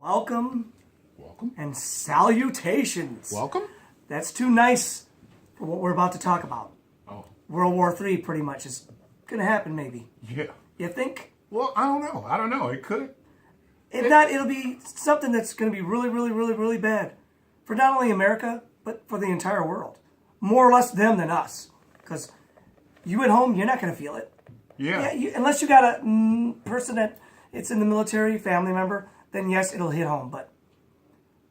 Welcome Welcome. and salutations. Welcome. That's too nice for what we're about to talk about. Oh, World War III pretty much is going to happen, maybe. yeah. You think? Well, I don't know. It could. If not, it'll be something that's going to be really, really, really, really bad for not only America, but for the entire world. More or less them than us. Because you at home, you're not going to feel it. Yeah. Unless you got a person that it's in the military, family member, then yes, it'll hit home. But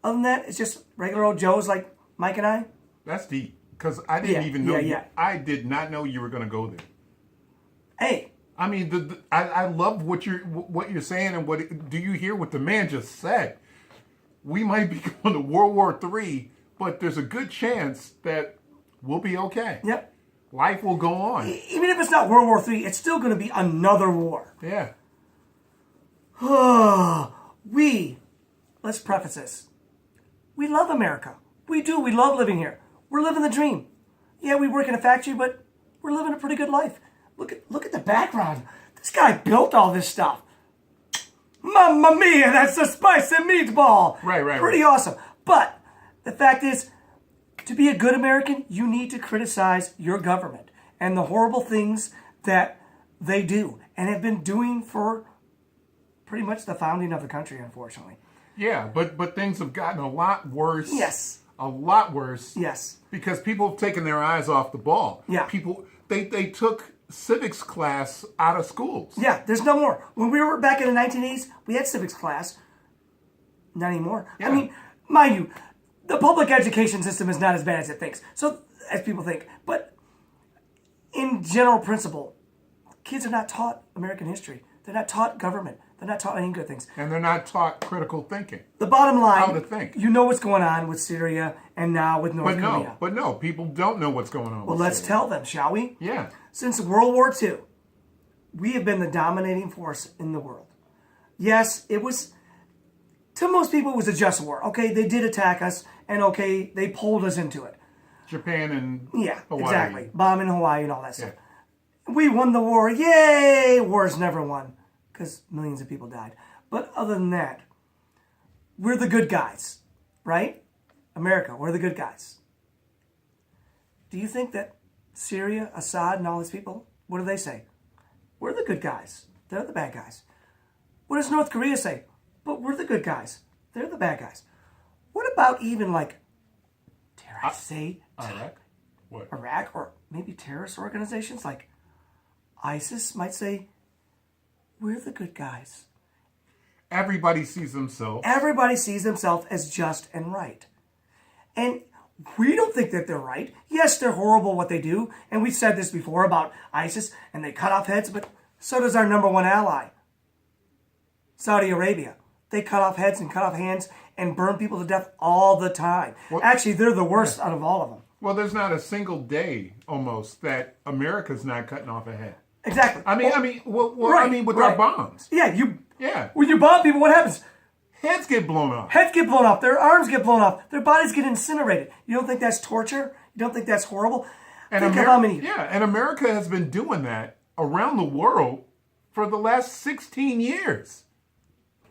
other than that, it's just regular old Joes like Mike and I. That's deep. Because I didn't even know. Yeah. I did not know you were going to go there. Hey. I mean, I love what you're saying, and do you hear what the man just said? We might be going to World War III, but there's a good chance that we'll be okay. Yep. Life will go on. Even if it's not World War III, it's still going to be another war. Yeah. Let's preface this. We love America. We do. We love living here. We're living the dream. Yeah, we work in a factory, but we're living a pretty good life. Look at the background. This guy built all this stuff. Mamma mia, that's a spicy meatball. Right. Pretty awesome. But the fact is, to be a good American, you need to criticize your government and the horrible things that they do and have been doing for pretty much the founding of the country, unfortunately. Yeah, but things have gotten a lot worse. Yes. A lot worse. Yes. Because people have taken their eyes off the ball. Yeah. People, they took civics class out of schools. Yeah, there's no more. When we were back in the 1980s, we had civics class. Not anymore. Yeah. I mean, mind you, the public education system is not as bad as it thinks. So, as people think. But in general principle, kids are not taught American history. They're not taught government. They're not taught any good things. And they're not taught critical thinking. The bottom line, How to think. You know what's going on with Syria and now with North Korea. But no, people don't know what's going on. Well, let's tell them, shall we? Yeah. Since World War II, we have been the dominating force in the world. Yes, it was, to most people, it was a just war. Okay, they did attack us, and okay, they pulled us into it. Japan and Hawaii. Exactly. Bombing Hawaii and all that stuff. Yeah. We won the war. Yay! War's never won, because millions of people died. But other than that, we're the good guys, right? America, we're the good guys. Do you think that Syria, Assad, and all these people, what do they say? We're the good guys. They're the bad guys. What does North Korea say? But we're the good guys. They're the bad guys. What about even like, dare I say, Iraq? What? Iraq, or maybe terrorist organizations like ISIS might say, we're the good guys. Everybody sees themselves. Everybody sees themselves as just and right. And we don't think that they're right. Yes, they're horrible what they do. And we've said this before about ISIS, and they cut off heads, but so does our number one ally, Saudi Arabia. They cut off heads and cut off hands and burn people to death all the time. Well, actually, they're the worst out of all of them. Well, there's not a single day, almost, that America's not cutting off a head. Exactly. I mean, with our bombs. Yeah, when you bomb people, what happens? Heads get blown off. Heads get blown off. Their arms get blown off. Their bodies get incinerated. You don't think that's torture? You don't think that's horrible? And think of how many... Yeah, and America has been doing that around the world for the last 16 years.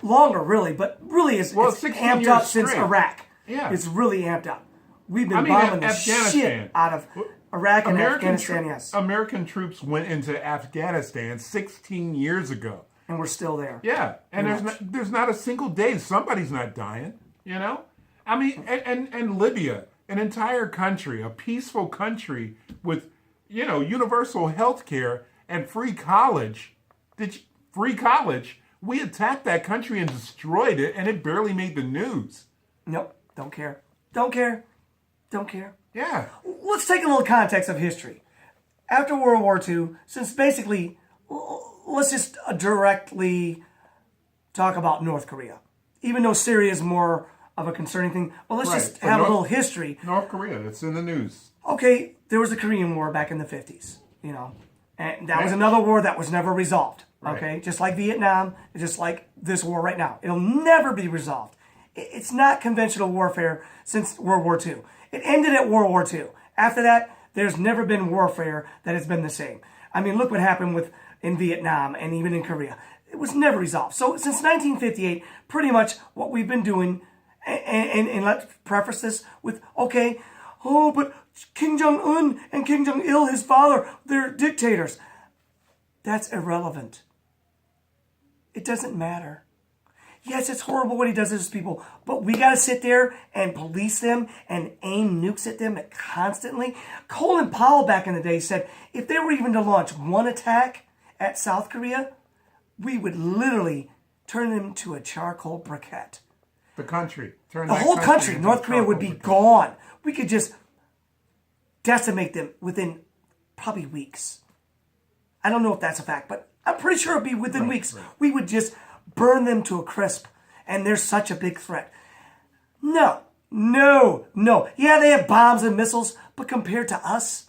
Longer, really, but really it's amped up since Iraq. Yeah. It's really amped up. We've been bombing the shit out of Iraq and Afghanistan, yes. American troops went into Afghanistan 16 years ago. And we're still there. Yeah, and there's not a single day somebody's not dying, you know? I mean, and Libya, an entire country, a peaceful country with, universal health care and free college. Free college, we attacked that country and destroyed it, and it barely made the news. Nope, don't care. Don't care. Yeah. Let's take a little context of history. After World War II, since basically... Let's just directly talk about North Korea. Even though Syria is more of a concerning thing. Well, let's just have a little history. North Korea, it's in the news. Okay, there was the Korean War back in the 50s, And that was another war that was never resolved. Okay, right. Just like Vietnam, just like this war right now. It'll never be resolved. It's not conventional warfare since World War II. It ended at World War II. After that, there's never been warfare that has been the same. I mean, look what happened in Vietnam and even in Korea. It was never resolved. So since 1958, pretty much what we've been doing, and let's preface this with, okay, oh, but Kim Jong-un and Kim Jong-il, his father, they're dictators. That's irrelevant. It doesn't matter. Yes, it's horrible what he does to his people, but we got to sit there and police them and aim nukes at them constantly. Colin Powell back in the day said if they were even to launch one attack at South Korea, we would literally turn them to a charcoal briquette. The country. The whole country, North Korea, would be gone. We could just decimate them within probably weeks. I don't know if that's a fact, but I'm pretty sure it'd be within weeks. Right. We would just burn them to a crisp, and they're such a big threat. No. Yeah, they have bombs and missiles, but compared to us,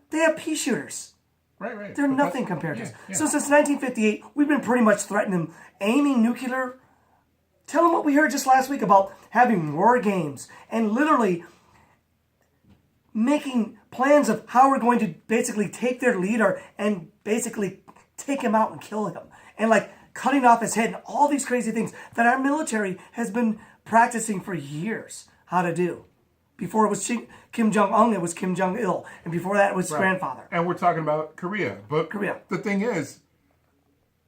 they have pea shooters. Right. They're nothing compared to us. Yeah. So since 1958, we've been pretty much threatening them, aiming nuclear. Tell them what we heard just last week about having war games and literally making plans of how we're going to basically take their leader and basically take him out and kill him. And like cutting off his head and all these crazy things that our military has been practicing for years how to do. Before it was Kim Jong-un, it was Kim Jong-il. And before that, it was his grandfather. And we're talking about Korea. But the thing is,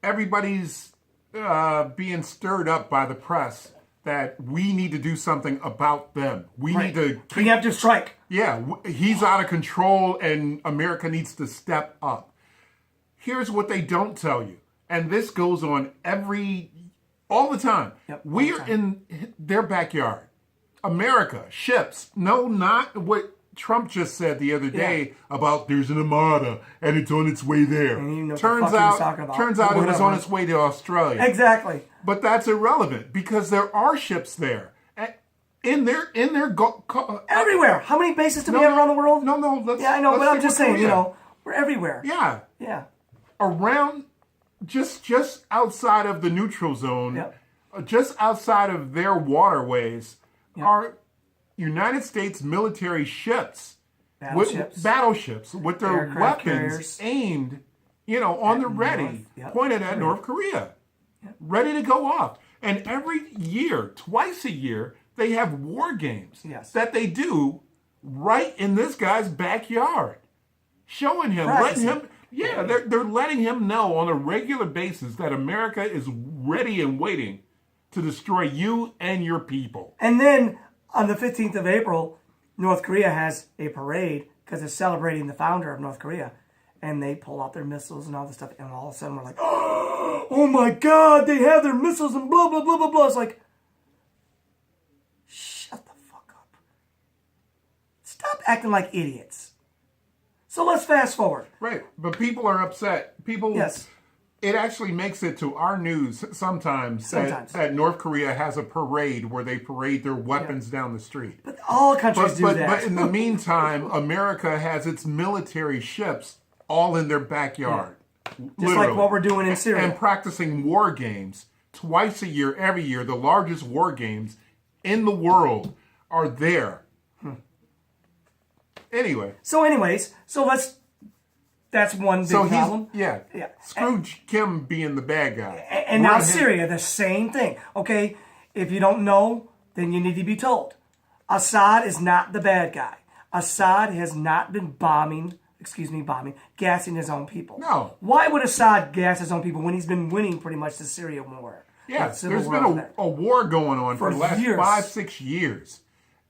everybody's being stirred up by the press that we need to do something about them. We need to... Preemptive strike. Yeah, he's out of control and America needs to step up. Here's what they don't tell you. And this goes on all the time. Yep, We're in their backyard. America, ships. No, not what Trump just said the other day about there's an armada and it's on its way there. And you know turns out it was on its way to Australia. Exactly. But that's irrelevant because there are ships there. In their everywhere. How many bases do we have around the world? No. I know, but I'm just saying, we're everywhere. Yeah. Around, just outside of the neutral zone, just outside of their waterways, are United States military ships, battleships with their aircraft weapons carriers aimed, on the ready, pointed at North Korea, ready to go off. And every year, twice a year, they have war games that they do right in this guy's backyard, showing him, letting him. Yeah, they're letting him know on a regular basis that America is ready and waiting to destroy you and your people. And then on the 15th of April, North Korea has a parade because they're celebrating the founder of North Korea. And they pull out their missiles and all this stuff. And all of a sudden we're like, oh my God, they have their missiles and blah, blah, blah, blah, blah. It's like, shut the fuck up. Stop acting like idiots. So let's fast forward. Right. But people are upset. It actually makes it to our news sometimes. That North Korea has a parade where they parade their weapons down the street. But all countries do that. But in the meantime, America has its military ships all in their backyard. Just like what we're doing in Syria. And practicing war games twice a year, every year. The largest war games in the world are there. Anyway. That's one big problem. Yeah. Screw Kim being the bad guy. And now Syria, the same thing. Okay, if you don't know, then you need to be told. Assad is not the bad guy. Assad has not been gassing his own people. No. Why would Assad gas his own people when he's been winning pretty much the Syria war? Yeah, there's been a war going on for the last 5-6 years.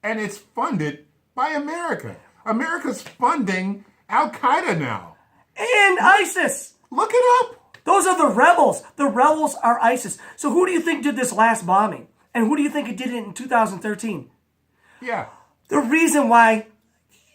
And it's funded by America. America's funding Al-Qaeda now. And ISIS. Look it up. Those are the rebels. The rebels are ISIS. So who do you think did this last bombing? And who do you think did it in 2013? Yeah. The reason why,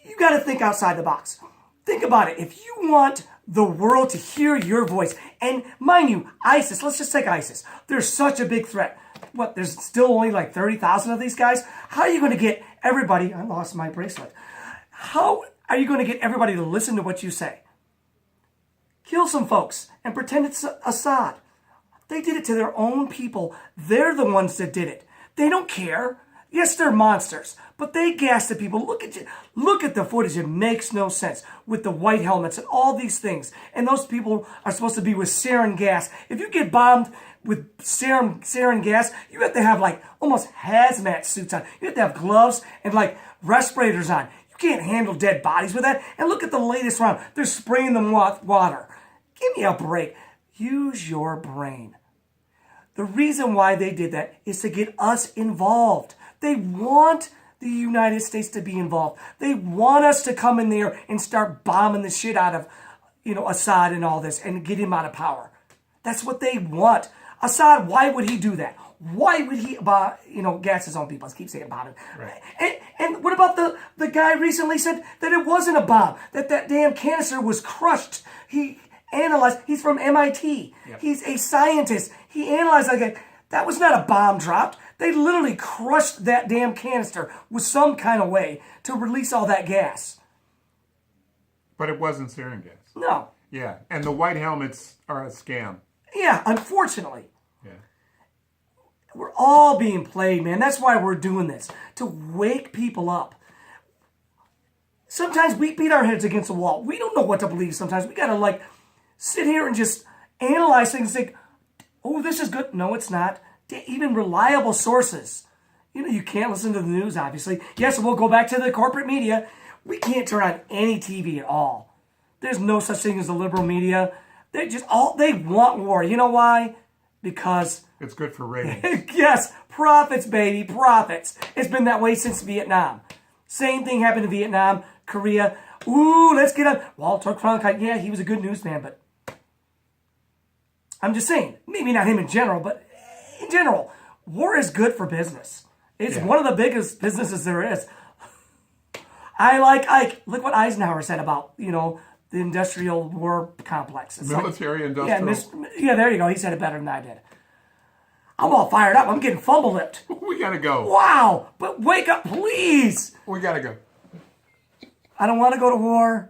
you got to think outside the box. Think about it. If you want the world to hear your voice, and mind you, ISIS, let's just take ISIS. They're such a big threat. What, there's still only like 30,000 of these guys? How are you going to get everybody, I lost my bracelet. How are you going to get everybody to listen to what you say? Kill some folks and pretend it's Assad. They did it to their own people. They're the ones that did it. They don't care. Yes, they're monsters, but they gas the people. Look at you. Look at the footage. It makes no sense with the white helmets and all these things. And those people are supposed to be with sarin gas. If you get bombed with sarin gas, you have to have like almost hazmat suits on. You have to have gloves and like respirators on. You can't handle dead bodies with that. And look at the latest round. They're spraying them with water. Give me a break. Use your brain. The reason why they did that is to get us involved. They want the United States to be involved. They want us to come in there and start bombing the shit out of, Assad and all this and get him out of power. That's what they want. Assad, why would he do that? Why would he, gas his own people? I keep saying bomb. Right. And what about the guy recently said that it wasn't a bomb, that damn canister was crushed. He analyzed, he's from MIT. Yep. He's a scientist. He analyzed that was not a bomb dropped. They literally crushed that damn canister with some kind of way to release all that gas. But it wasn't sarin gas. No. Yeah, and the white helmets are a scam. Yeah, unfortunately. Yeah. We're all being played, man. That's why we're doing this, to wake people up. Sometimes we beat our heads against the wall. We don't know what to believe sometimes. We got to sit here and just analyze things and think, oh, this is good. No, it's not. Even reliable sources. You can't listen to the news, obviously. Yes, we'll go back to the corporate media. We can't turn on any TV at all. There's no such thing as the liberal media. They want war. You know why? Because it's good for ratings. Yes, profits, baby, profits. It's been that way since Vietnam. Same thing happened in Vietnam, Korea. Ooh, let's get up. Walter Cronkite, yeah, he was a good newsman, but I'm just saying, maybe not him in general, but in general, war is good for business. It's one of the biggest businesses there is. I like Ike. Look what Eisenhower said about, the industrial war complex. It's military industrial. Yeah, there you go. He said it better than I did. I'm all fired up. I'm getting fumble-lipped. We got to go. Wow. But wake up, please. We got to go. I don't want to go to war.